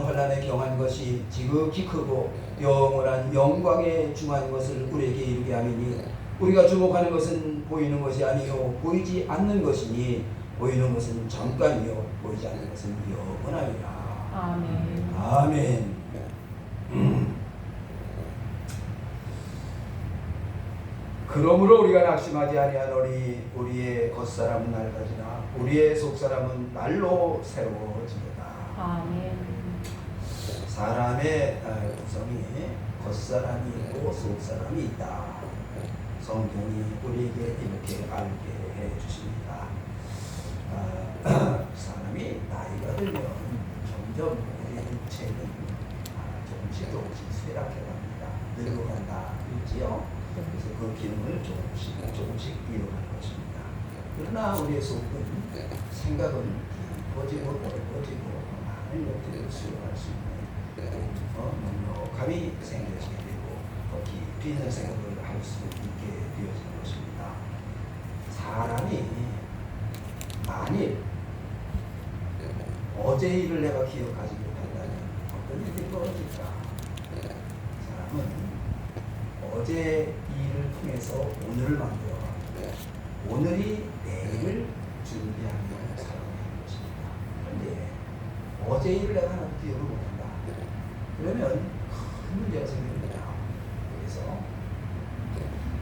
환난에 경한 것이 지극히 크고 영원한 영광에 중한 것을 우리에게 이루게 하미니 우리가 주목하는 것은 보이는 것이 아니요 보이지 않는 것이니 보이는 것은 잠깐이요 보이지 않는 것은 영원하리라. 아멘. 아멘. 그러므로 우리가 낙심하지 아니하노니 우리의 겉사람은 낡아지나 우리의 속사람은 날로 새로워지리라. 아멘. 사람의 구성이 겉사람이 있고 속사람이 있다. 성경이 우리에게 이렇게 알게 해주십니다. 사람이 나이가 들면 점점 우리의 육체는 조금씩 쇠락해갑니다. 늙어간다 있지요. 그래서 그 기능을 조금씩 이어가는 것입니다. 그러나 우리의 속은 생각은 깊어지고 넓어지고 많은 것들을 수용할 수 있는 넉넉함이 생겨지게 되고 더 깊이 있는 생각을 할 수 있게 되어지는 것입니다. 사람이 만일 어제 일을 내가 기억하지 못한다면 어떤 일이 벌어질까? 사람은 어제 일을 통해서 오늘을 만들어 오늘이 내일을 준비하며 살아가는 것입니다. 그런데 어제 일을 내가 하나도 기억을 못한다. 그러면 큰 문제가 생깁니다. 그래서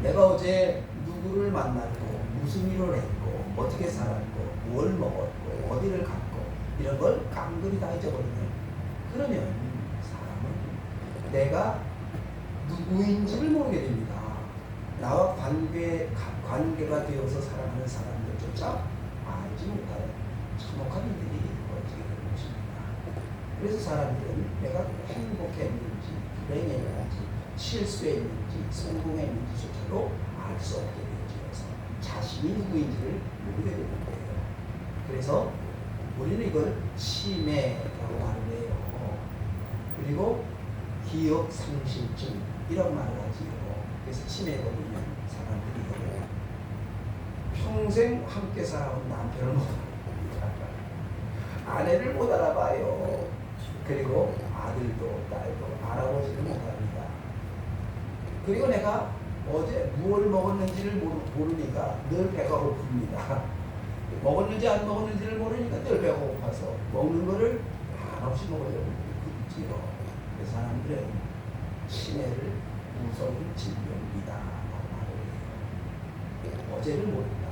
내가 어제 누구를 만났고 무슨 일을 했고 어떻게 살았고 뭘 먹었고 어디를 갔고 이런 걸 깡그리 다 잊어버리면 그러면 사람은 내가 누구인지를 모르게 됩니다. 나와 관계가 되어서 살아가는 사람들조차 알지 못하는 참혹한 일들이 벌어지게 되는 것입니다. 그래서 사람들은 내가 행복했는지 불행했는지 실수했는지 성공했는지조차도 알 수 없게 되어서 자신이 누구인지를 모르게 되는 거예요. 그래서 우리는 이걸 치매라고 하는데요. 그리고 기억 상실증 이런 말을 하지요. 그래서 치매가 보면 사람들이 평생 함께 살아온 남편을 못 알아봅니다. 아내를 못 알아봐요. 그리고 아들도 딸도 알아보지를 못합니다. 그리고 내가 어제 무엇을 먹었는지를 모르니까 늘 배가 고픕니다. 먹었는지 안 먹었는지를 모르니까 늘 배가 고파서 먹는 거를 한없이 먹으려고 그러지요. 그래서 사람들은 치매를 무서운 질병이다 라고 해요. 어제를 모른다.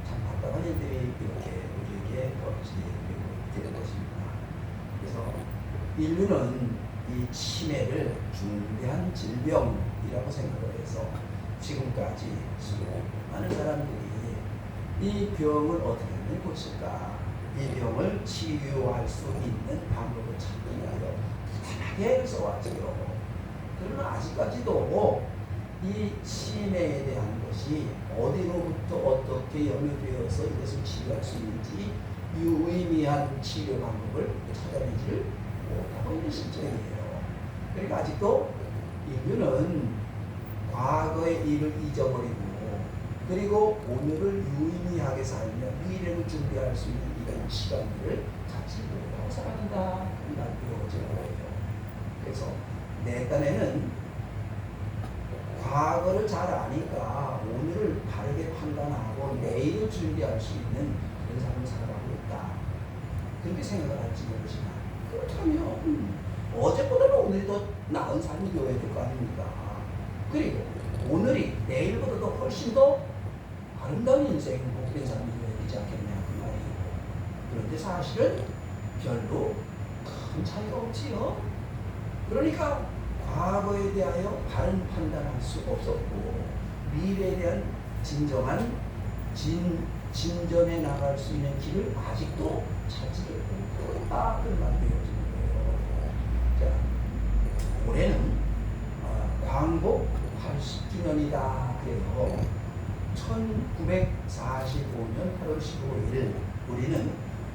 참 답답한 일들이 이렇게 우리에게 벌어지게 되는 것입니다. 그래서 인류는 이 치매를 중대한 질병이라고 생각을 해서 지금까지 수많은 사람들이 이 병을 어떻게 하면 고칠까, 이 병을 치유할 수 있는 방법을 찾기 위하여 부단하게 써왔지요. 그러나 아직까지도 이 치매에 대한 것이 어디로부터 어떻게 연결되어서 이것을 치료할 수 있는지 유의미한 치료 방법을 찾아내지를 못하고 있는 실정이에요. 그러니까 아직도 인류는 과거의 일을 잊어버리고 그리고 오늘을 유의미하게 살며 미래를 준비할 수 있는 이런 시간들을 갖지 못하고 살아간다. 그런 배워진 거예요. 그래서 내 딴에는 과거를 잘 아니까 오늘을 바르게 판단하고 내일을 준비할 수 있는 그런 삶을 살아가고 있다. 그렇게 생각을 할지 모르지만 그렇다면 어제보다는 오늘이 더 나은 삶이 되어야 될 거 아닙니까? 그리고 오늘이 내일보다도 훨씬 더 아름다운 인생, 복된 삶이 되어야 되지 않겠냐 그 말이에요. 그런데 사실은 별로 큰 차이가 없지요. 그러니까 과거에 대하여 바른 판단할 수 없었고 미래에 대한 진정한 진전해 나갈 수 있는 길을 아직도 찾지를 못하고 있다. 그런 말이 되어지는 거예요. 자, 올해는 광복 80주년이다. 그래서 1945년 8월 15일 우리는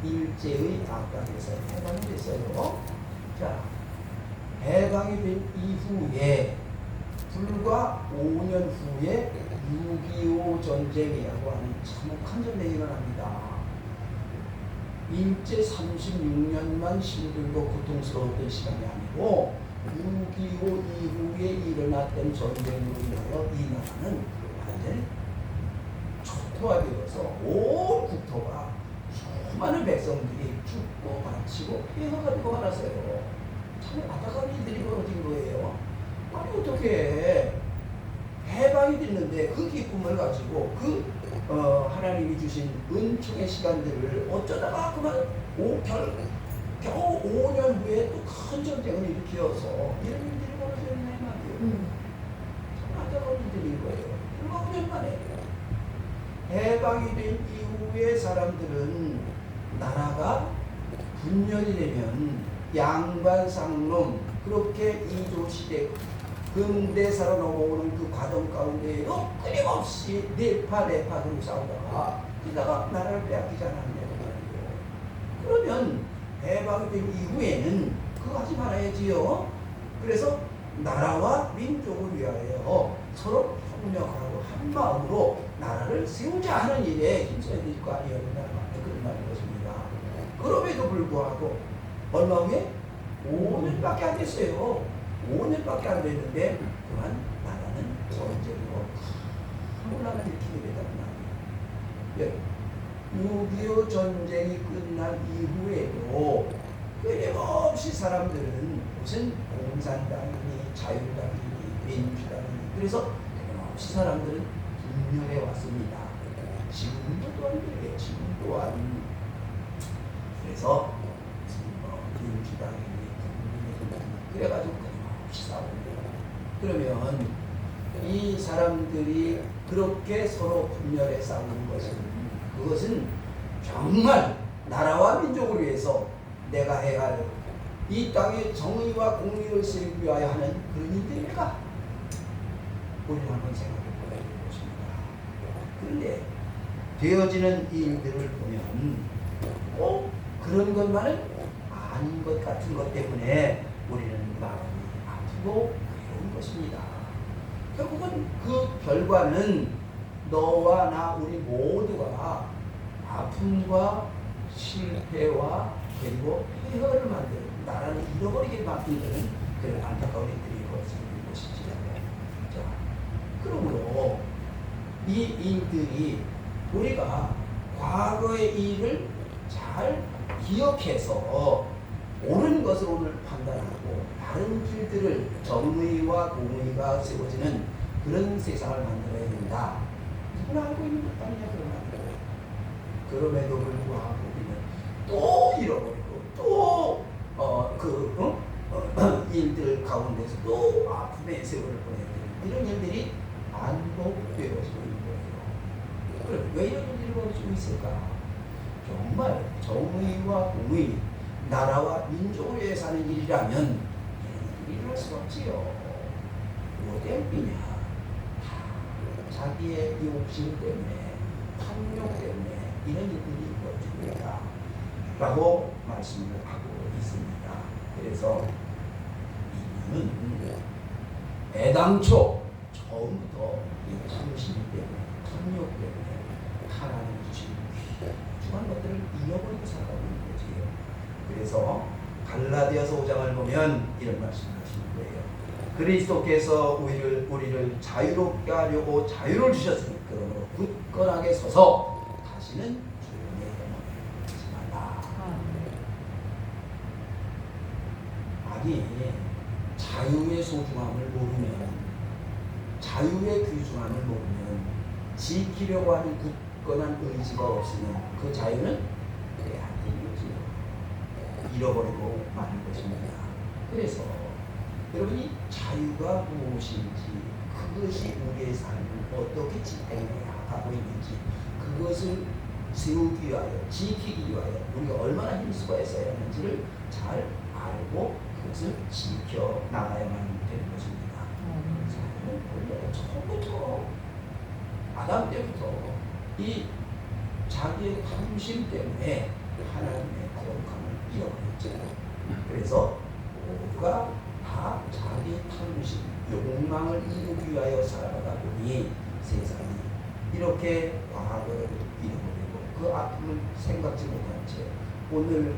일제의 압박에서 해방이 됐어요. 자, 해방이 된 이후에 불과 5년 후에 6.25 전쟁이라고 하는 참혹한 전쟁이 일어납니다. 일제 36년만 힘들고 고통스러웠던 시간이 아니고 6.25 이후에 일어났던 전쟁으로 인하여 이 나라는 완전히 초토화되어서 온 국토가 수많은 백성들이 죽고 바치고 피해가 되고 말았어요. 참 안타까운 일들이 벌어진 거예요. 아니 어떻게 해방이 됐는데 그 기쁨을 가지고 하나님이 주신 은총의 시간들을 어쩌다가 그만 겨우 5년 후에 또 큰 전쟁을 일으켜서 이런 일들이 벌어졌네 말이에요. 참 안타까운 일들인 거예요. 불과 5년 만에 해방이 된 이후에 사람들은 나라가 분열이 되면 양반 상놈 그렇게 이조시대 근대사로 넘어오는 그 과정 가운데에도 끊임없이 내파 그리고 싸우다가 그러다가 나라를 빼앗기지 않았냐고 말이에요. 그러면 해방이 된 이후에는 그거 하지 말아야지요. 그래서 나라와 민족을 위하여 서로 협력하고 한 마음으로 나라를 세우자 하는 일에 힘써야 될 거 아니에요. 그런 말인 것입니다. 그럼에도 불구하고 얼마 후에 5년밖에 안 됐어요. 5년밖에 안 됐는데 그만 나라는 전쟁으로 혼란을 일으키게 되단 말이에요. 6.25 전쟁이 끝난 이후에도 끊임없이 사람들은 무슨 공산당이니 자유당이니 민주당이니 그래서 끊임없이 사람들은 분열해 왔습니다. 지금도 또한 그래요. 지금 또한 그래서 민주당이니 국민의힘이니 그래가지고 끊임없이 싸웁니다. 그러면 이 사람들이 그렇게 서로 분열해 싸우는 그것은 정말 나라와 민족을 위해서 내가 해야 할 이 땅의 정의와 공의를 세우기 위하여 하는 그런 일들일까? 우리는 한번 생각해 보야 될 것입니다. 그런데 되어지는 이 일들을 보면 그런 것만은 아닌 것 같은 것 때문에 우리는 마음이 아프고 괴로운 것입니다. 결국은 그 결과는 너와 나 우리 모두가 아픔과 실패와 그리고 폐허를 만드는 나라를 잃어버리게 만드는 그런 안타까운 일들이 벌어지는 것이지요. 자, 그러므로 이 일들이 우리가 과거의 일을 잘 기억해서 옳은 것을 오늘 판단하고 다른 길들을 정의와 공의가 세워지는 그런 세상을 만들어야 된다. 누구나 알고 있는 것 아니냐 그런 말이에요. 그럼에도 불구하고 우리는 또 잃어버리고 또 일들 가운데서 또 아픔의 세월을 보내야 되는 이런 일들이 반복되어지고 있는 거예요. 그럼 왜 이런 일들이 벌어지고 있을까? 정말 정의와 공의, 나라와 민족을 위해서 하는 일이라면 이런 일이 일어날 수가 없지요. 뭐 때문이냐? 자기의 욕심 때문에, 탐욕 때문에 이런 일들이 벌어지고 있다 라고 말씀을 하고 있습니다. 그래서 이는 애당초 처음부터 이 탐심 때문에, 탐욕 때문에 하나님 주신 귀중한 것들을 잃어버리고 살아가고 있는 거지. 그래서 갈라디아서 5장을 보면 이런 말씀을 하시는 거예요. 그리스도께서 우리를 자유롭게 하려고 자유를 주셨으니 그러므로 굳건하게 서서 다시는 주님의 영광을 하지 말라. 아니 자유의 소중함을 모르면, 자유의 귀중함을 모르면, 지키려고 하는 굳건한 의지가 없으면 그 자유는 그래 안 되는 거지요. 잃어버리고 마는 것입니다. 그래서 여러분이 자유가 무엇인지, 그것이 우리의 삶을 어떻게 지탱해 가고 있는지, 그것을 세우기 위하여, 지키기 위하여 우리가 얼마나 힘쓰고 애써야 하는지를 잘 알고 그것을 지켜나가야만 되는 것입니다. 사람은 원래 처음부터 아담 때부터 이 자기의 탐심 때문에 하나님의 거룩함을 잃어버렸죠. 그래서 모두가 다 자기 탐심, 욕망을 이루기 위하여 살아가다 보니 세상이 이렇게 과거를 잃어버리고 그 아픔을 생각지 못한 채 오늘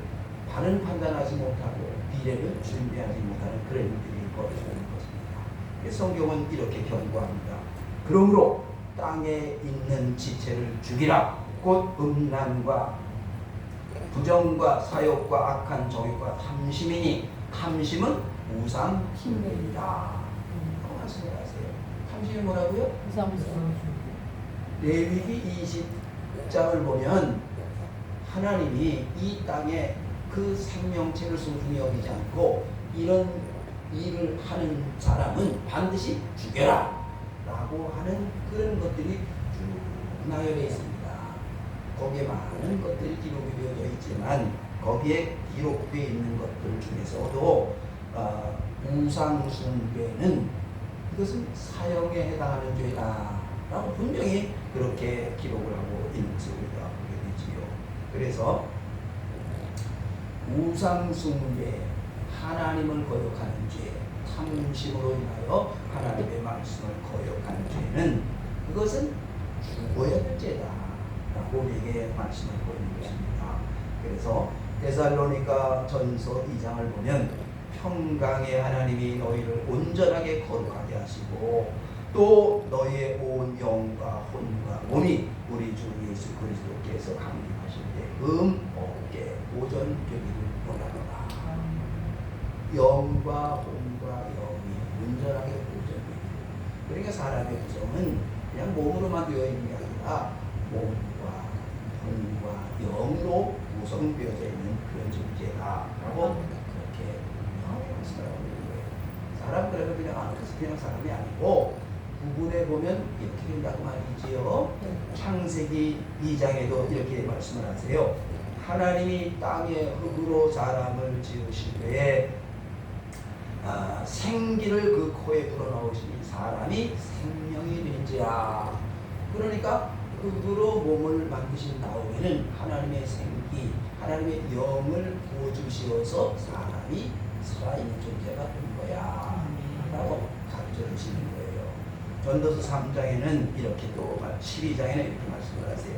바른 판단하지 못하고 미래를 준비하지 못하는 그런 일들이 벌어지는 것입니다. 성경은 이렇게 경고합니다. 그러므로 땅에 있는 지체를 죽이라. 곧 음란과 부정과 사욕과 악한 정욕과 탐심이니 탐심은 우상 숭배이다. 말씀을 하세요. 탐심이 뭐라고요? 우상. 레위기 20장을 보면 하나님이 이 땅에 그 생명체를 소중히 여기지 않고 이런 일을 하는 사람은 반드시 죽여라 라고 하는 그런 것들이 쭉 나열되어 있습니다. 거기에 많은 것들이 기록이 되어져 있지만 거기에 기록되어 있는 것들 중에서도 우상숭배는 이것은 사형에 해당하는 죄다 라고 분명히 그렇게 기록을 하고 있는 것을 우리가 보게 되지요. 그래서 우상숭배, 하나님을 거역하는 죄, 탐심으로 인하여 하나님의 말씀을 거역하는 죄는 그것은 죽어야 될 죄다 라고 우리에게 말씀하고 있는 것입니다. 그래서 데살로니가 전서 2장을 보면 평강의 하나님이 너희를 온전하게 거룩하게 하시고 또 너희의 온 영과 혼과 몸이 우리 주 예수 그리스도께서 강림하실 때 없게 오전되기를 원하노라. 영과 혼과 영이 온전하게 오전되기를. 그러니까 사람의 구성은 그냥 몸으로만 되어 있는 게 아니라 몸과 혼과 영으로 구성되어져 있는 그런 존재다라고 그렇게 말씀하고 있는 거예요. 사람 그래서 그냥 사람이 아니고 구분해 보면 이렇게 된다고 말이지요. 창세기 2장에도 이렇게 말씀을 하세요. 하나님이 땅에 흙으로 사람을 지으시되 생기를 그 코에 불어넣으시니 사람이 생명이 된지라. 그러니까 흙으로 몸을 만드신 다음에는 하나님의 생기, 하나님의 영을 부어주시어서 사람이 살아있는 존재가 된 거야 라고 가르쳐 주시는 거예요. 전도서 3장에는 이렇게 또 12장에는 이렇게 말씀을 하세요.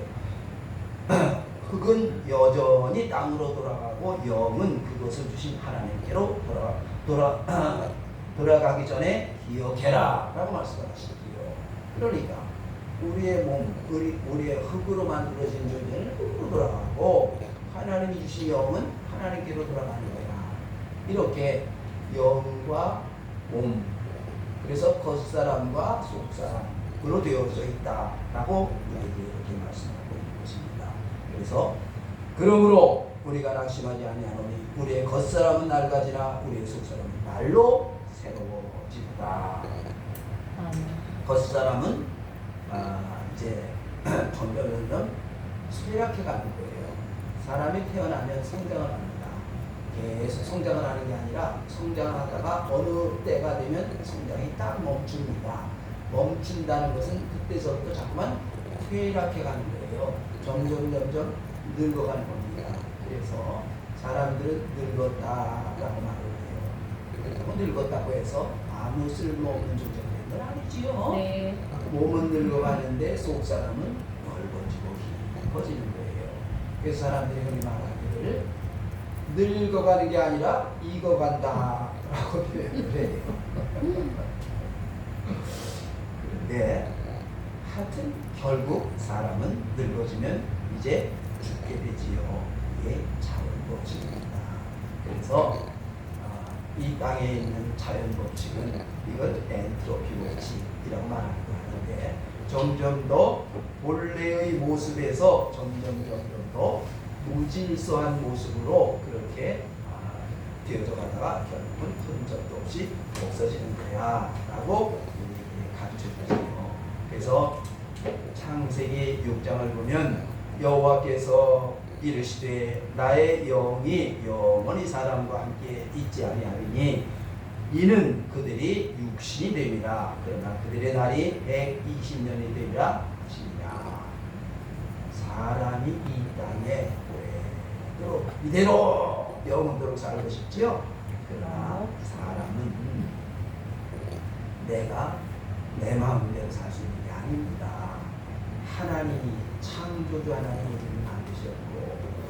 흙은 여전히 땅으로 돌아가고 영은 그것을 주신 하나님께로 돌아가기 전에 기억해라 라고 말씀하시지요. 그러니까 우리의 몸, 우리의 흙으로 만들어진 존재는 흙으로 돌아가고 하나님이 주신 영은 하나님께로 돌아가는 거야. 이렇게 영과 몸, 그래서 겉사람과 속사람으로 되어져 있다라고 우리에게 이렇게 말씀하고 있는 것입니다. 그래서 그러므로 우리가 낙심하지 아니하노니 우리의 겉사람은 낡아지나 우리의 속사람은 날로 새로워지다. 겉사람은 이제 점점 쇠약해 가는 거예요. 사람이 태어나면 성장을 합니다. 계속 성장을 하는 게 아니라 성장을 하다가 어느 때가 되면 성장이 딱 멈춥니다. 멈춘다는 것은 그때서부터 자꾸만 퇴락해 가는 거예요. 점점 늙어가는 겁니다. 그래서 사람들은 늙었다라고 말을 해요. 늙었다고 해서 아무 쓸모없는 존재가 되는 건 아니지요. 네. 몸은 늙어가는데 속 사람은 넓어지고 깊어지는 거예요. 그래서 사람들이 흔히 말하기를 늙어가는 게 아니라 익어간다 라고 표현을 해요. 그런데 하여튼 결국 사람은 늙어지면 이제 죽게 되지요. 이게 자연 법칙입니다. 그래서 이 땅에 있는 자연 법칙은 이걸 엔트로피 법칙이라고 말하기도 하는데 점점 더 본래의 모습에서 점점 더 무질서한 모습으로 그렇게 되어져 가다가 결국은 흔적도 없이 없어지는 거야 라고 우리에게 가르쳐 주세요. 그래서 창세기 6장을 보면 여호와께서 이르시되 나의 영이 영원히 사람과 함께 있지 아니하리니 이는 그들이 육신이 됨이라. 그러나 그들의 날이 120년이 되리라 하시니라. 사람이 이 땅에 이대로 영원토록 살고 싶지요. 그러나 사람은 내가 내 마음대로 살 수 있는 게 아닙니다. 하나님이 창조주 하나님이 우리를 만드셨고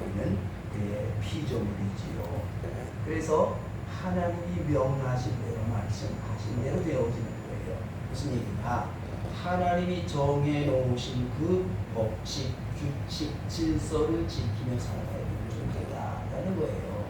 우리는 그의 피조물이지요. 그래서 하나님이 명하신 대로 말씀하신 대로 되어지는 거예요. 무슨 얘기냐? 하나님이 정해놓으신 그 법칙, 규칙, 질서를 지키며 살아가야 되는 존재다라는 거예요.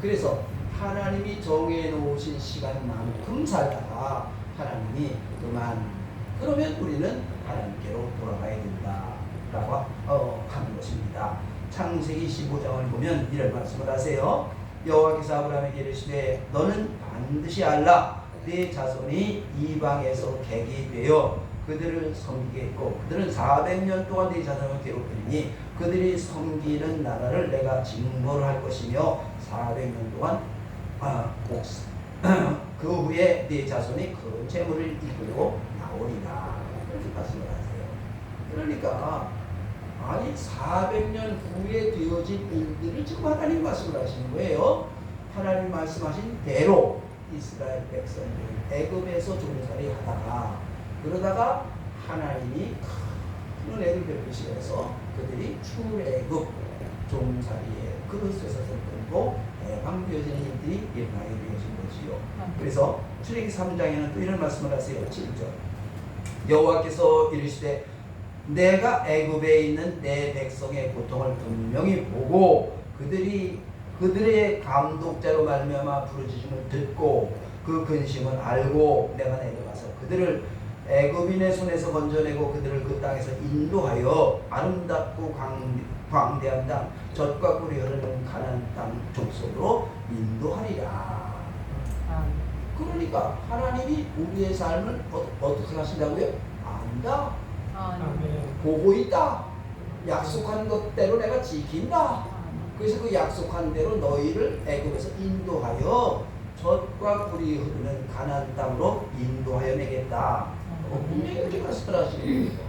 그래서 하나님이 정해놓으신 시간만큼 살다가 하나님이 그러면 우리는 하나님께로 돌아가야 된다라고 하는 것입니다. 창세기 15장을 보면 이런 말씀을 하세요. 여호와께서 아브라함에게 이르시되 너는 반드시 알라 네 자손이 이방에서 객이 되어 그들을 섬기겠고 그들은 400년 동안 네 자손을 괴롭히니 그들이 섬기는 나라를 내가 징벌을 할 것이며 400년 동안 그 후에 네 자손이 큰 재물을 이끌고 나오리라 이렇게 말씀을 하세요. 그러니까 아니 400년 후에 되어진 일들을 지금 하나님 말씀을 하시는 거예요. 하나님 말씀하신 대로 이스라엘 백성들 애굽에서 종살이 하다가 그러다가 하나님이 큰 애를 베푸시면서 그들이 출애굽 종살이의 그릇에서 끊고 해방되어지는 일들이 일어나게 되어진 거지요. 그래서 출애굽 3장에는 또 이런 말씀을 하세요. 7절 여호와께서 이르시되 내가 애굽에 있는 내 백성의 고통을 분명히 보고 그들의 감독자로 말미암아 부르짖음을 듣고 그 근심을 알고 내가 내려가서 그들을 애굽인의 손에서 건져내고 그들을 그 땅에서 인도하여 아름답고 광대한 땅 젖과 꿀이 흐르는 가나안 땅 족속으로 인도하리라. 그러니까 하나님이 우리의 삶을 어떻게 하신다고요? 안다. 보고 있다. 약속한 것대로 내가 지킨다. 그래서 그 약속한 대로 너희를 애굽에서 인도하여 젖과 꿀이 흐르는 가나안 땅으로 인도하여 내겠다. 분명히 그렇게 말씀하시는 거예요.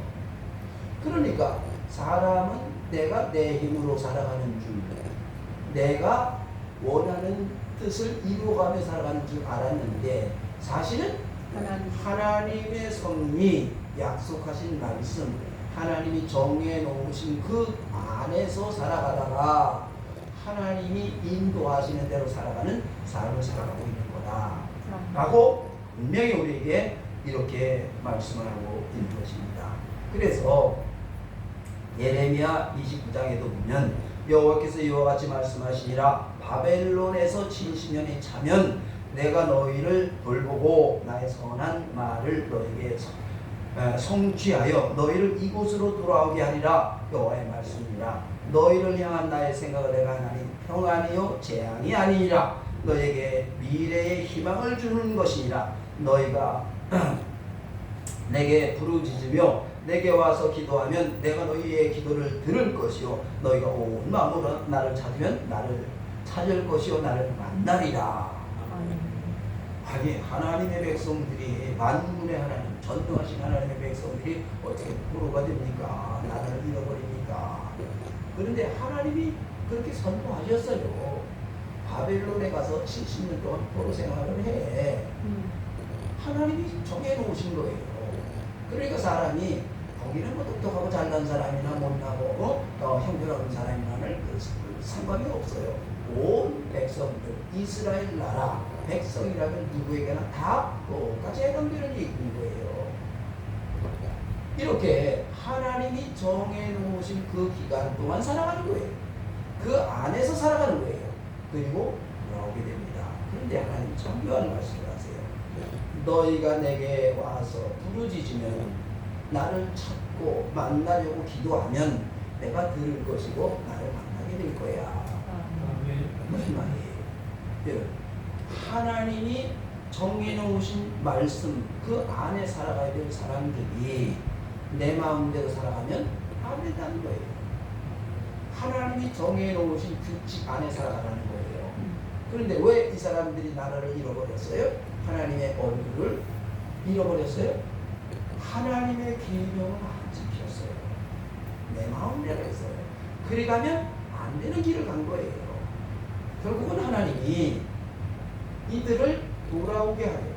그러니까 사람은 내가 내 힘으로 살아가는 줄, 내가 원하는 뜻을 이루어가며 살아가는 줄 알았는데 사실은 하나님의 섭리, 약속하신 말씀, 하나님이 정해놓으신 그 안에서 살아가다가 하나님이 인도하시는 대로 살아가는 삶을 살아가고 있는 거다 라고 분명히 우리에게 이렇게 말씀을 하고 있는 것입니다. 그래서 예레미야 29장에도 보면 여호와께서 이와 같이 말씀하시니라 바벨론에서 70년이 차면 내가 너희를 돌보고 나의 선한 말을 너에게 성취하여 너희를 이곳으로 돌아오게 하리라. 여호와의 말씀이라. 너희를 향한 나의 생각을 내가 하나니 평안이요 재앙이 아니니라. 너에게 미래의 희망을 주는 것이니라. 너희가 내게 부르짖으며 내게 와서 기도하면 내가 너희의 기도를 들을 것이요 너희가 온 마음으로 나를 찾으면 나를 찾을 것이요 나를 만나리라. 아니 하나님의 백성들이 만군의 하나님 전능하신 하나님의 백성들이 어떻게 포로가 됩니까? 나라를 잃어버립니까? 그런데 하나님이 그렇게 선포하셨어요. 바벨론에 가서 70년 동안 포로 생활을 해. 하나님이 정해놓으신 거예요. 그러니까 사람이 거기는 뭐 똑똑하고 잘난 사람이나 못나고 형편없는 사람이나는 상관이 없어요. 온 백성들, 이스라엘 나라 백성이라면 누구에게나 다 똑같이 해당되는 얘기인 거예요. 이렇게 하나님이 정해놓으신 그 기간 동안 살아가는 거예요. 그 안에서 살아가는 거예요. 그리고 돌아오게 됩니다. 그런데 하나님 참 묘한 말씀을 하세요. 너희가 내게 와서 부르짖으면 나를 찾고 만나려고 기도하면 내가 들을 것이고 나를 만나게 될 거야. 무슨 말이에요? 하나님이 정해놓으신 말씀 그 안에 살아가야 될 사람들이 내 마음대로 살아가면 안 된다는 거예요. 하나님이 정해놓으신 규칙 안에 살아가라는 거예요. 그런데 왜 이 사람들이 나라를 잃어버렸어요? 하나님의 얼굴을 잃어버렸어요? 하나님의 계명을 안 지켰어요. 내 마음대로 했어요. 그래 가면 안 되는 길을 간 거예요. 결국은 하나님이 이들을 돌아오게 하려고.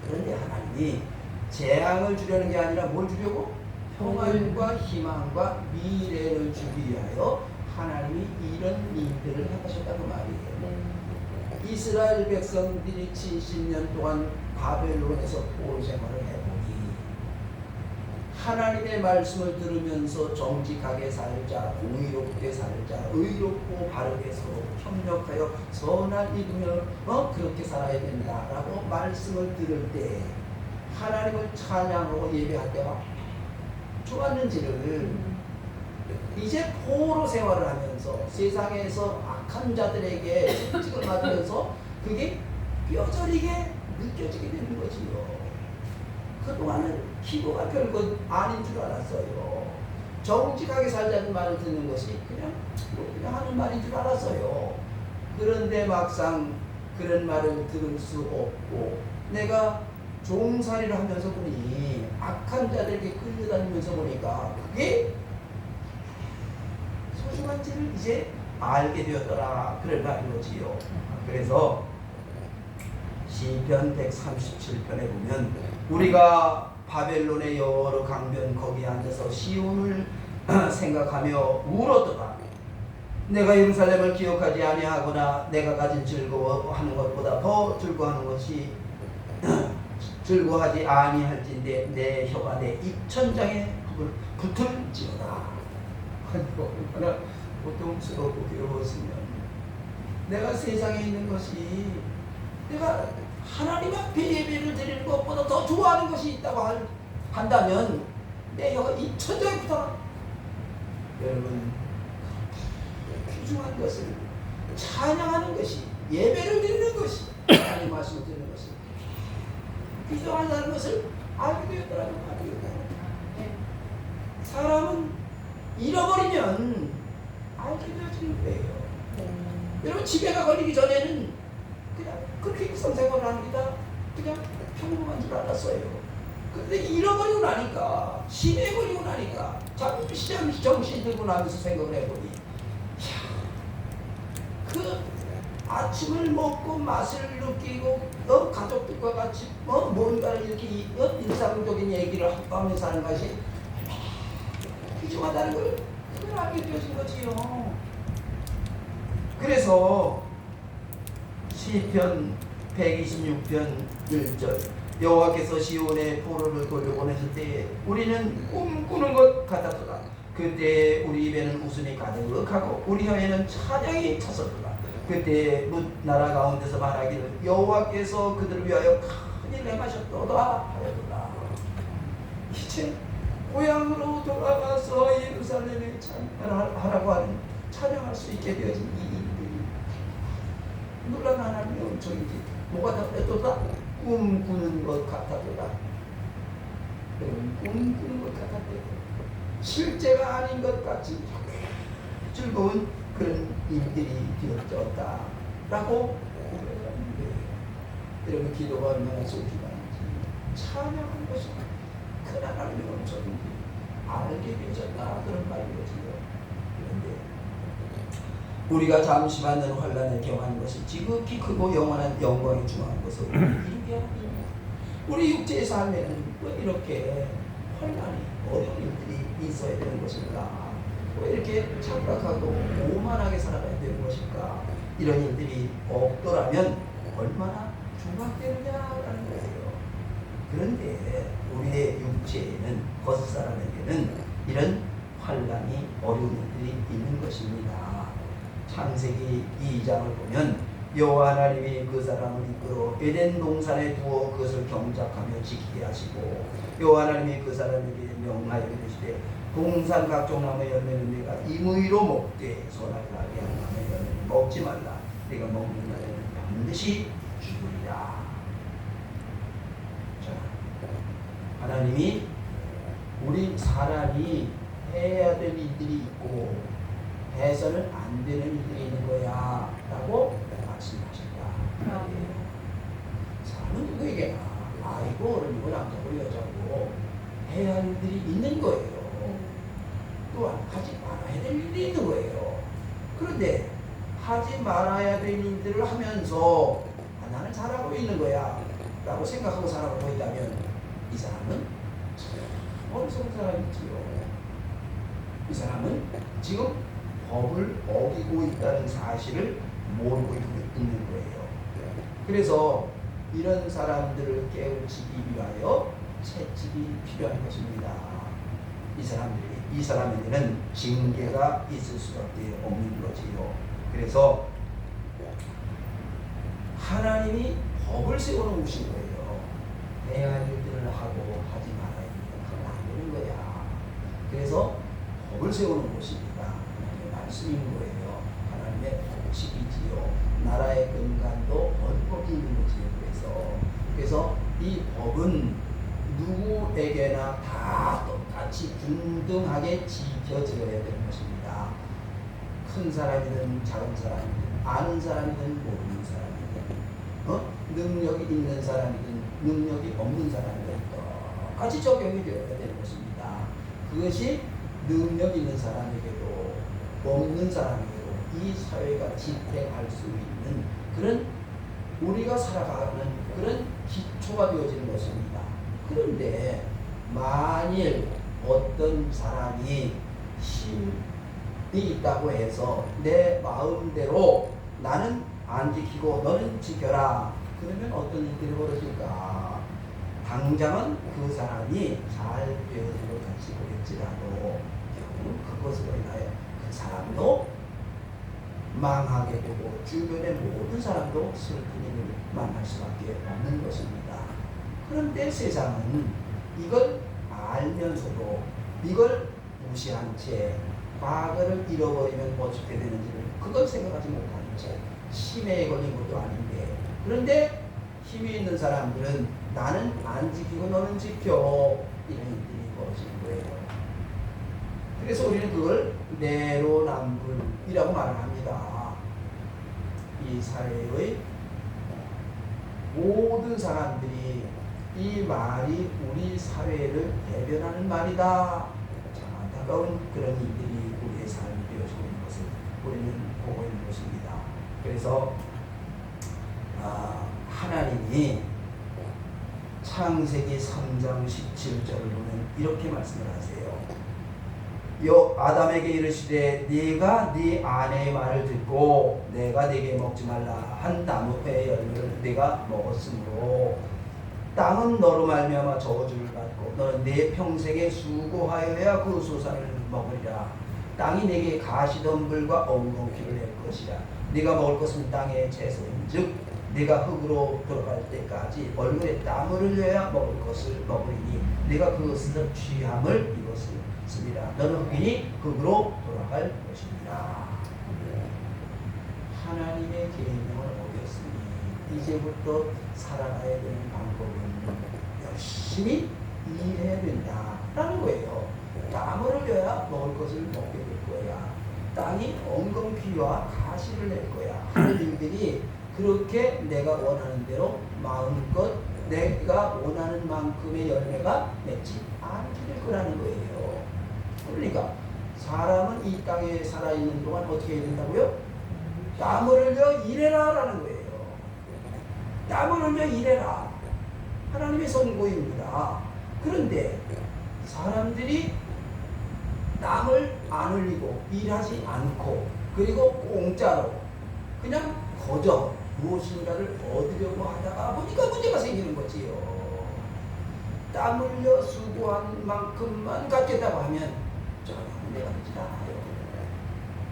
그런데 하나님이 재앙을 주려는 게 아니라 뭘 주려고? 평안과 희망과 미래를 주기 위하여 하나님이 이런 일들을 행하셨다고 말이에요. 네. 이스라엘 백성들이 70년 동안 바벨론에서 포로 생활을 해보니 하나님의 말씀을 들으면서 정직하게 살자, 공의롭게 살자, 의롭고 바르게 서로 협력하여 선한 이루며 그렇게 살아야 된다라고 말씀을 들을 때 하나님을 찬양하고 예배할 때가 좋았는지를 이제 포로 생활을 하면서 세상에서 악한 자들에게 채찍을 맞으면서 그게 뼈저리게 느껴지게 되는 거지요. 그동안은 기도가 별것 아닌 줄 알았어요. 정직하게 살자는 말을 듣는 것이 그냥 하는 말인 줄 알았어요. 그런데 막상 그런 말을 들을 수 없고 내가 종살이를 하면서 보니 악한 자들에게 끌려다니면서 보니까 그게 소중한지를 이제 알게 되었더라. 그런 말이지요. 그래서 시편 137편에 보면 우리가 바벨론의 여러 강변 거기에 앉아서 시온을 생각하며 울었더라. 내가 예루살렘을 기억하지 아니하거나 내가 가진 즐거워하는 것보다 더 즐거워하는 것이 즐거워하지 아니할진대 내 혀가 내 입천장에 붙을지어다. 얼마나 고통스럽고 괴로웠으면 내가 세상에 있는 것이 내가 하나님 앞에 예배를 드리는 것보다 더 좋아하는 것이 있다고 한다면 내 혀가 입천장에 붙어라. 여러분 귀중한 것을 찬양하는 것이 예배를 드리는 것이 하나님 말씀을 듣는 것이 귀중하다는 것을 알게 되었다는 말이에요. 사람은 잃어버리면 알게 되어지는 거예요. 여러분 지배가 걸리기 전에는 그냥 그렇게 일상생활을 하는 게 다 그냥 평범한 줄 알았어요. 그런데 잃어버리고 나니까 심해 버리고 나니까 잠시 정신 들고 나면서 생각을 해보니 그 아침을 먹고 맛을 느끼고 가족들과 같이 뭔가를 이렇게 일상적인 얘기를 하면서 하는 것이 귀중하다는 걸 그걸 알게 되어진 거지요. 그래서 시편 126편 1절 여호와께서 시온의 포로를 돌려보내실 때 우리는 꿈꾸는 것 같았도다. 그때 우리 입에는 웃음이 가득하고 우리 혀에는 찬양이 찼었도다. 그때 나라 가운데서 말하기를 여호와께서 그들을 위하여 큰일 행하셨도다 하였도다. 이제 고향으로 돌아가서 예루살렘에 찬양하라고 하는 찬양할 수 있게 되어진 이 일들이 놀라운 하나님의 은총이지. 뭐가 됐도다? 꿈꾸는 것 같았도다. 여러분 꿈꾸는 것 같았대요. 실제가 아닌 것 같이 즐거운 그런 일들이 되어졌다 라고 고백하는 거예요. 여러분 기도가 얼마나 소중한지 찬양하는 것이 큰 하나님의 은총인지 알게 되어졌다 그런 말이거든요. 그런데 우리가 잠시 받는 환난을 경험하는 것이 지극히 크고 영원한 영광에 중요한 것을 이루게 합니다. 우리 육체의 삶에는 왜 이렇게 환난이 어려운 일들이 있어야 되는 것일까? 왜 이렇게 착각하고 오만하게 살아가야 되는 것일까? 이런 일들이 없더라면 얼마나 중박되느냐라는 거예요. 그런데 우리의 육체에는 겉사람에게는 이런 환난이 어려운 일들이 있는 것입니다. 창세기 2장을 보면 여호와 하나님이 그 사람을 이끌어 에덴 동산에 두어 그것을 경작하며 지키게 하시고 여호와 하나님이 그 사람에게 명하여 이르시되 동산 각종 나무의 열매는 내가 임의로 먹되 선악을 알게 하는 나무의 열매는 먹지 말라. 내가 먹는 날에는 반드시 죽으리라. 자, 하나님이 우리 사람이 해야 될 일들이 있고 해서는 안 되는 일들이 있는 거야 라고 말씀하셨다. 사람은 누구에게나 아이고 어른이고 남자고 여자고 해야 할 일들이 있는 거예요. 또한 하지 말아야 될 일이 있는 거예요. 그런데 하지 말아야 될 일들을 하면서 나는 잘하고 있는 거야 라고 생각하고 살아가고 있다면 이 사람은 참 어리석은 사람이지요. 이 사람은 지금 법을 어기고 있다는 사실을 모르고 있는 거예요. 그래서 이런 사람들을 깨우치기 위하여 채찍이 필요한 것입니다. 이 사람에게는 징계가 있을 수밖에 없는 거지요. 그래서 하나님이 법을 세워놓으신 거예요. 해야 할 일들을 하고 하지 말아야 할 일들을 하면 안 되는 거야. 그래서 법을 세워놓은 것입니다. 하나님의 말씀인 거예요. 하나님의 법칙이지요. 나라의 근간도 헌법이 있는 거지요. 그래서 이 법은 누구에게나 다 똑같이 균등하게 지켜져야 되는 것입니다. 큰 사람이든 작은 사람이든 아는 사람이든 모르는 사람이든 능력이 있는 사람이든 능력이 없는 사람이든 똑같이 적용이 되어야 되는 것입니다. 그것이 능력 있는 사람에게도 없는 사람에게도 이 사회가 지탱할 수 있는 그런 우리가 살아가는 그런 기초가 되어지는 것입니다. 그런데 만일 어떤 사람이 힘이 있다고 해서 내 마음대로 나는 안 지키고 너는 지켜라. 그러면 어떤 일들이 벌어질까? 당장은 그 사람이 잘 되어진 것 같이 보일지라도 결국은 그것으로 인하여 그 사람도 망하게 되고 주변의 모든 사람도 슬픈 일을 만날 수밖에 없는 것입니다. 그런데 세상은 이걸 알면서도 이걸 무시한 채 과거를 잃어버리면 어떻게 되는지를 그걸 생각하지 못하는 채 치매에 걸린 것도 아닌데 그런데 힘이 있는 사람들은 나는 안 지키고 너는 지켜 이런 일들이 벌어지는 거예요. 그래서 우리는 그걸 내로남불이라고 말을 합니다. 이 사회의 모든 사람들이 이 말이 우리 사회를 대변하는 말이다. 참 안타까운 그런 일들이 우리의 삶이 되어지고 있는 것을 우리는 보고 있는 것입니다. 그래서 하나님이 창세기 3장 17절을 보면 이렇게 말씀을 하세요. 아담에게 이르시되 네가 네 아내의 말을 듣고 내가 네게 먹지 말라 한 나무의 열매를 네가 먹었으므로 땅은 너로 말미암아 저주를 받고 너는 네 평생에 수고하여야 그 소산을 먹으리라. 땅이 네게 가시덤불과 엉겅퀴를 낼 것이라. 네가 먹을 것은 땅의 채소인즉 네가 흙으로 돌아갈 때까지 얼굴에 땀을 흘려야 먹을 것을 먹으리니 네가 그것을 취함을 입었으리라. 너는 흙이니 흙으로 돌아갈 것이니라. 하나님의 계명을 어겼으니 이제부터 살아가야 되는 방법은 열심히 일해야 된다라는 거예요. 땀을 흘려야 먹을 것을 먹게 될 거야. 땅이 엉겅퀴와 가시를 낼 거야. 하는 일들이 그렇게 내가 원하는 대로 마음껏 내가 원하는 만큼의 열매가 맺지 않게 될 거라는 거예요. 그러니까 사람은 이 땅에 살아있는 동안 어떻게 해야 된다고요? 땀을 흘려 일해라 라는 거예요. 땀을 흘려 일해라. 하나님의 선고입니다. 그런데 사람들이 땀을 안 흘리고 일하지 않고 그리고 공짜로 그냥 거저 무엇인가를 얻으려고 하다가 보니까 문제가 생기는 거지요. 땀 흘려 수고한 만큼만 갖겠다고 하면 전혀 문제가 되지 않아요.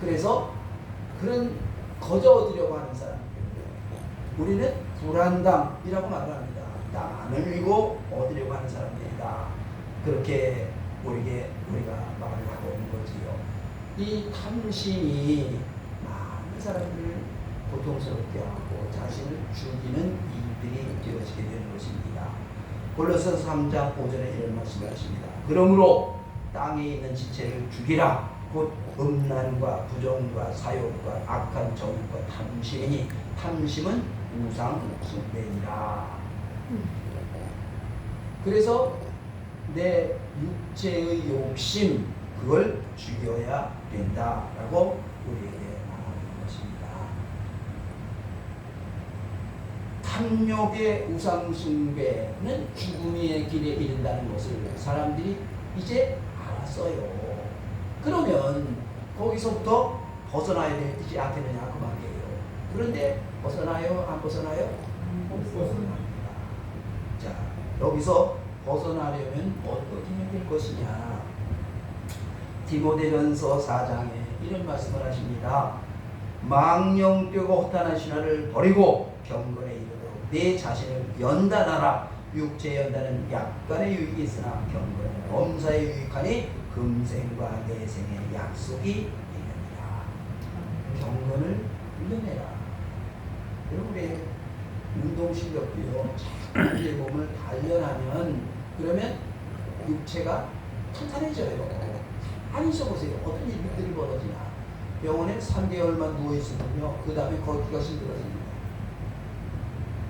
그래서 그런 거저 얻으려고 하는 사람 우리는 불안담이라고 말을 합니다. 땀 안 흘리고 얻으려고 하는 사람들이다. 그렇게 우리가 말을 하고 있는 거지요. 이 탐심이 많은 사람들을 고통스럽게 하고 자신을 죽이는 일들이 되어지게 되는 것입니다. 골로새서 3장 5절에 이런 말씀을 하십니다. 그러므로 땅에 있는 지체를 죽이라. 곧 음란과 부정과 사욕과 악한 정욕과 탐심이니 탐심은 우상 숭배니라. 그래서 내 육체의 욕심 그걸 죽여야 된다라고 우리에게 말하는 것입니다. 탐욕의 우상 숭배는 죽음의 길에 이른다는 것을 사람들이 이제 알았어요. 그러면 거기서부터 벗어나야 되지 않겠느냐 그 말이에요. 그런데 벗어나요? 안 벗어나요? 벗어납니다. 자, 여기서 벗어나려면 어떻게 해야 될 것이냐. 디모데전서 4장에 이런 말씀을 하십니다. 망령되고 허탄한 신화를 버리고 경건에 이르도록 내 자신을 연단하라. 육체 연단은 약간의 유익이 있으나 경건은 범사에 유익하니 금생과 내생의 약속이 있느니라. 경건을 훈련해라. 여러분 우리 운동 실력도요. 자꾸 몸을 단련하면 그러면 육체가 탄탄해져요. 안 있어보세요. 어떤 일들이 벌어지나. 병원에 3개월만 누워있으면요. 그 다음에 걷기가 힘들어집니다.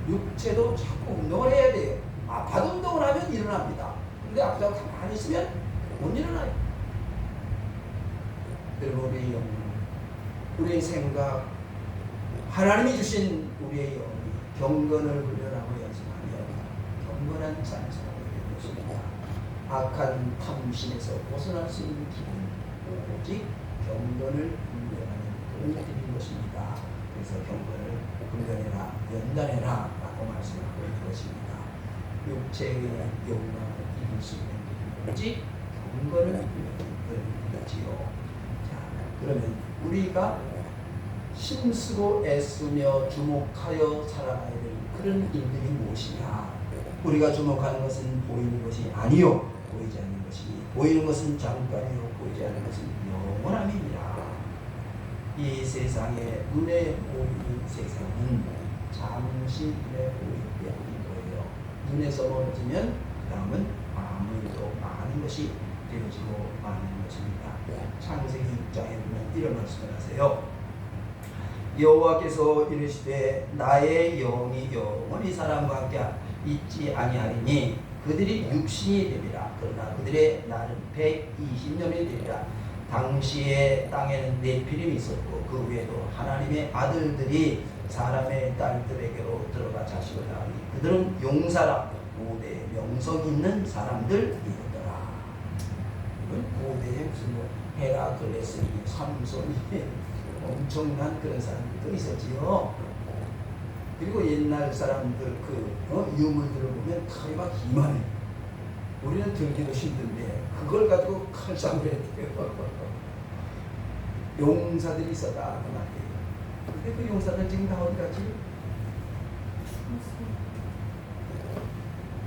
육체도 자꾸 운동을 해야 돼요. 아파도 운동을 하면 일어납니다. 근데 아프다고 가만히 있으면 못 일어나요. 여러분 우리의 영혼, 우리의 생각, 하나님이 주신 우리의 영혼이 경건을 훈련하고 연습하면 경건한 삶을 살아가게 되는 것입니다. 악한 탐심에서 벗어날 수 있는 길은 오직 경건을 훈련하는 그런 길인 것입니다. 그래서 경건을 훈련해라, 연단해라 라고 말씀하고 있는 것입니다. 육체의 욕망을 이길 수 있는 길은 오직 경건을 훈련하는 길이지요. 자, 그러면 우리가 힘쓰고 애쓰며 주목하여 살아가야 될 그런 일들이 무엇이냐. 우리가 주목하는 것은 보이는 것이 아니요 보이지 않는 것이, 보이는 것은 잠깐이요 보이지 않는 것은 영원함입니다. 이 세상에 눈에 보이는 세상은 잠시 눈에 보일 뿐인 거예요. 눈에서 멀어지면 그 다음은 아무래도 많은 것이 되어지고 마는 것입니다. 창세기 6장에 보면 이런 말씀을 하세요. 여호와께서 이르시되 나의 영이 영원히 사람과 함께 있지 아니하리니 그들이 육신이 되리라. 그러나 그들의 날은 120년이 되리라. 당시에 땅에는 네피림이 있었고 그 외에도 하나님의 아들들이 사람의 딸들에게로 들어가 자식을 낳으니 그들은 용사라. 고대 명성 있는 사람들이더라. 이건 고대에 무슨 뭐 헤라클레스니 삼손이 엄청난 그런 사람들도 있었지요. 그리고 옛날 사람들 유물들을 보면 칼이 막 이만해. 우리는 들기도 힘든데 그걸 가지고 칼싸움을 했대요. 용사들이 있었다 그 말이에요. 근데 그 용사들 지금 다 어디 갔지?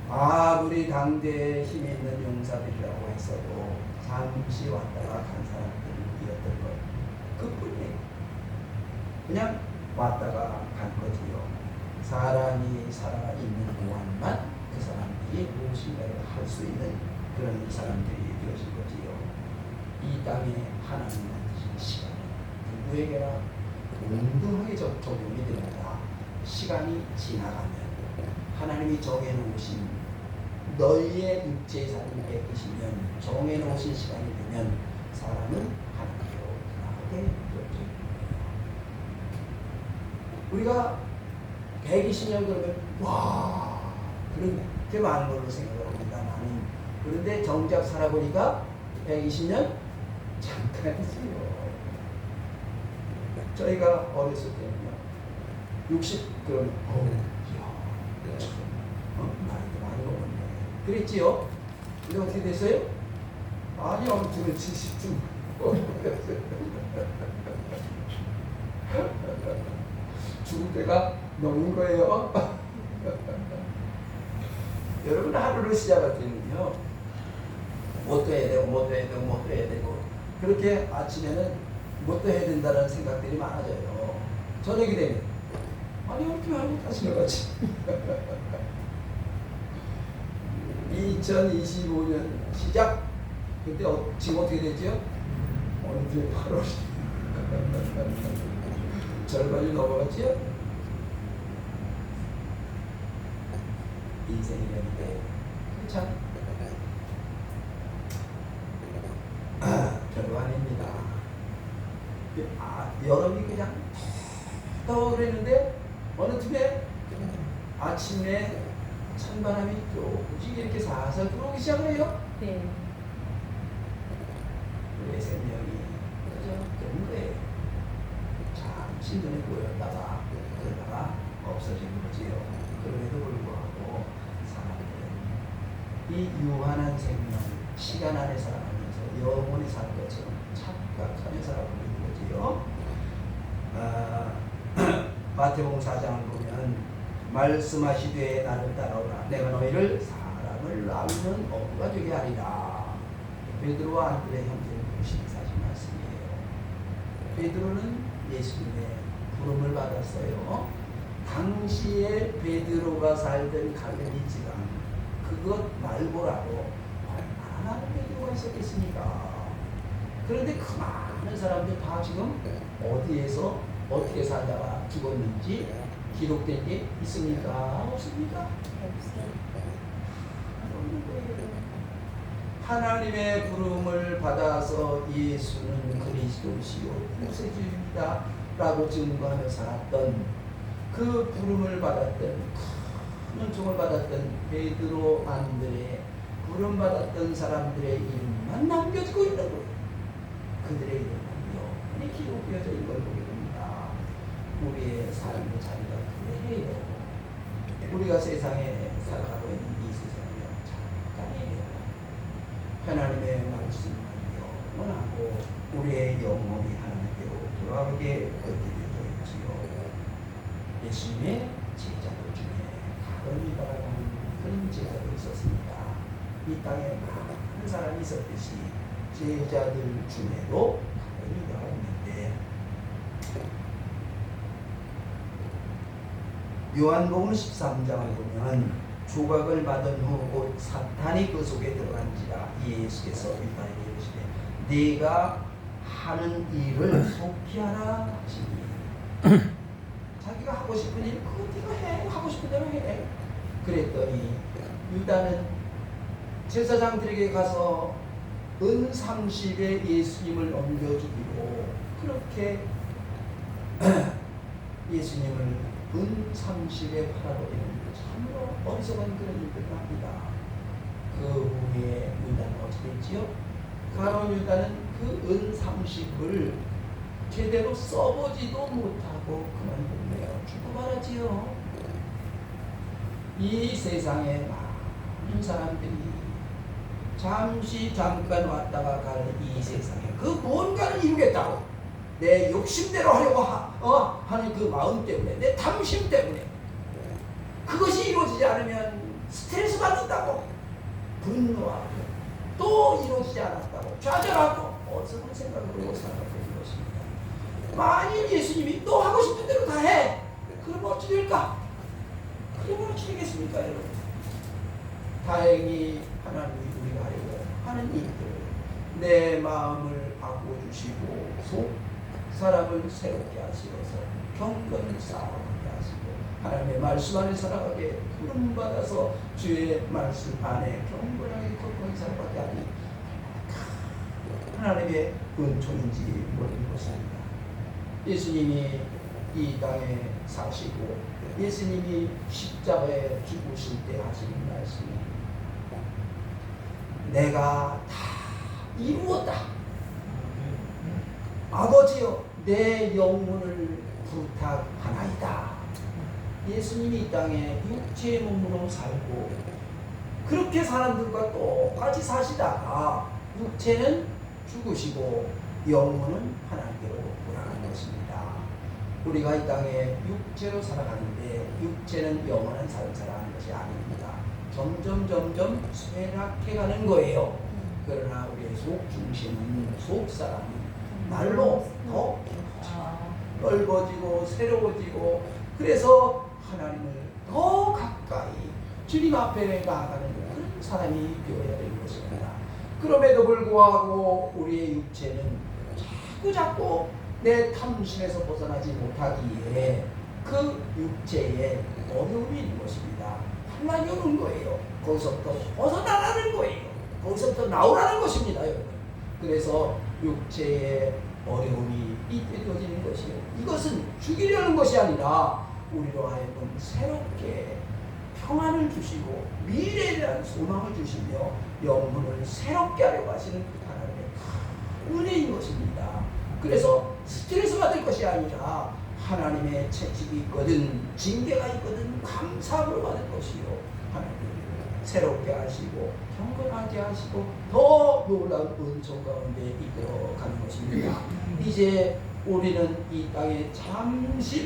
아무리 당대에 힘 있는 용사들이라고 했어도 잠시 왔다가 간 사람들이었던 것 그뿐이에요. 그냥 왔다가 간 거지요. 사람이 살아있는 동안만 그 사람들이 무엇인가를 할 수 있는 그런 사람들이 되어진 거지요. 이 땅에 하나님 만드신 시간은 누구에게나 동등하게 적용이 됩니다. 시간이 지나가면 하나님이 정해놓으신 너희의 육체의 삶을 뺏기시면 정해놓으신 시간이 되면 사람은 하나님으로 나가게 되어져 있는 거예요. 우리가 120년 그러면 와 그렇게 많은 걸로 생각을 합니다. 나는. 그런데 정작 살아보니까 120년 잠깐이지요. 저희가 어렸을 때는요 60 그러면 나이도 많이 먹었네 그랬지요. 근데 어떻게 됐어요? 아니요 지금 70쯤 죽을 때가 넘은 거예요. 여러분 하루를 시작할 때는요 뭣도 해야 되고 뭣도 해야 되고 뭣도 해야 되고 그렇게 아침에는 뭣도 해야 된다는 생각들이 많아져요. 저녁이 되면 아니 어떻게 하고 다시 나가지. 2025년 시작. 그때 지금 어떻게 됐죠? 어느 주에 8월 절반이 넘어갔지요? 인생이라는데 참 별거 아닙니다. 여름이 그냥 더워 그랬는데 어느 틈에 아침에 찬바람이 조금씩 이렇게 살살 들어오기 시작해요. 네. 우리의 생명이 그저 그런 거예요. 신전에 보였다가 그러다가 없어진 거지요. 그럼에도 불구하고 사람들은 이 유한한 생명, 시간 안에 살아가면서 영원히 사는 것처럼 착각하며 살아가고 있는 거지요. 마태복음 4장을 보면 말씀하시되 나를 따라오라 내가 너희를 사람을 낳는 어부가 되게 하리라. 베드로와 안드레 형제를 부르신 사실 말씀이에요. 베드로는 예수님의 부름을 받았어요. 당시에 베드로가 살던 갈릴리 지방 그것 말고라도 얼마나 많은 베드로가 있었겠습니까? 그런데 그 많은 사람들 다 지금 어디에서 어떻게 살다가 죽었는지 기록된 게 있습니까? 없습니까? 하나님의 부름을 받아서 예수는 그리스도시요 구세주입니다 라고 증거하며 살았던 그 부름을 받았던 큰 은총을 받았던 베드로 안드레 부름 받았던 사람들의 이름만 남겨지고 있는 거예요. 그들의 이름은요 많이 기록되어져 있는 걸 보게 됩니다. 우리의 삶의 자리가 그래요. 우리가 세상에 살아가고 있는 이 세상이요 잠깐이에요. 하나님의 말씀을 영원하고 우리의 영혼이 하나님께로 돌아오게 되어져 있지요. 예수님의 제자들 중에 가론유다라는 그런 제자도 있었습니다. 이 땅에 많은 사람이 있었듯이 제자들 중에도 가론유다가 있는데 요한복음 13장을 보면 조각을 받은 후 곧 사탄이 그 속에 들어간지라 예수께서 유다에게 이르시되 네가 하는 일을 속히 하라 하시니 자기가 하고 싶은 일 그거 네가 해 하고 싶은 대로 해. 그랬더니 유다는 제사장들에게 가서 은 30에 예수님을 넘겨주기로 그렇게 예수님을 은 30에 팔아버리는 참으로 어리석은 그런 일들을 합니다. 그 후에 유다는 어떻게 했지요? 가론 유다는 그 은 30을 제대로 써보지도 못하고 그만뒀네요. 죽고 말았지요. 이 세상에 많은 사람들이 잠깐 왔다가 갈 이 세상에 그 뭔가를 이루겠다고 내 욕심대로 하려고 하는 그 마음 때문에 내 탐심 때문에 그것이 이루어지지 않으면 스트레스 받는다고 분노하고 또 이루어지지 않았다고 좌절하고 어리석은 생각으로 살아가고 있는 것입니다. 만일 예수님이 또 하고 싶은 대로 다 해 그러면 어찌 될까? 그러면 어찌 되겠습니까 여러분? 다행히 하나님이 우리가 하려고 하는 일들 내 마음을 바꿔주시고 속 사람을 새롭게 하시어서 경건을 쌓아가게 하시고 하나님의 말씀 안에 살아가게 부름받아서 주의 말씀 안에 경건하게 거룩하게 살아가게 하니 하나님의 은총인지 모르는 것입니다. 예수님이 이 땅에 사시고 예수님이 십자가에 죽으실 때 하시는 말씀이 내가 다 이루었다. 아버지여 내 영혼을 부탁하나이다. 예수님이 이 땅에 육체의 몸으로 살고 그렇게 사람들과 똑같이 사시다가 육체는 죽으시고 영혼은 하나님께로 돌아가는 것입니다. 우리가 이 땅에 육체로 살아가는데 육체는 영원한 삶을 살아가는 것이 아닙니다. 점점 쇠락해가는 거예요. 그러나 우리의 속 중심은 속 사람이 날로 더 넓어지고 새로워지고 그래서 하나님을 더 가까이 주님 앞에 나아가는 그런 사람이 되어야 되는 것입니다. 그럼에도 불구하고 우리의 육체는 자꾸 내 탐심에서 벗어나지 못하기에 그 육체에 어려움이 있는 것입니다. 환난이 오는 거예요. 거기서부터 벗어나라는 거예요. 거기서부터 나오라는 것입니다, 여러분. 그래서 육체의 어려움이 있어지는 것이요. 이것은 죽이려는 것이 아니라 우리로 하여금 새롭게 평안을 주시고 미래에 대한 소망을 주시며 영혼을 새롭게 하려고 하시는 하나님의 은혜인 것입니다. 그래서 스트레스 받을 것이 아니라 하나님의 채찍이 있거든 징계가 있거든 감사함을 받을 것이요 하나님 새롭게 하시고 경건하게 하시고 더 놀라운 은총 가운데 이끌어가는 것입니다. 이제 우리는 이 땅에 잠시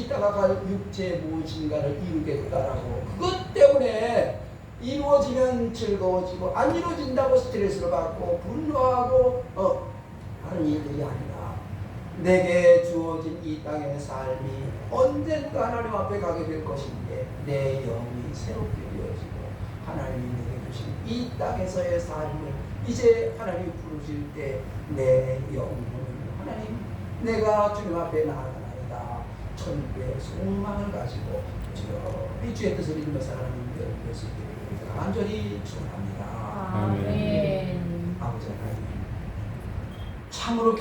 있다가 갈 육체 무엇인가를 이루겠다라고 그것 때문에 이루어지면 즐거워지고 안 이루어진다고 스트레스를 받고 분노하고 하는 일들이 아니라 내게 주어진 이 땅의 삶이 언젠가 하나님 앞에 가게 될 것인데 내 영이 새롭게 되어지고 하나님이 내게 주신 이 땅에서의 삶을 이제 하나님이 부르실 때 내 영혼을 하나님 내가 주님 앞에 나아가나이다 천국의 소망을 가지고 이 주의 뜻을 이루면서 하나님 여러분의 수 있게 간절히 축원합니다. 아멘. 아버지 하나님 참으로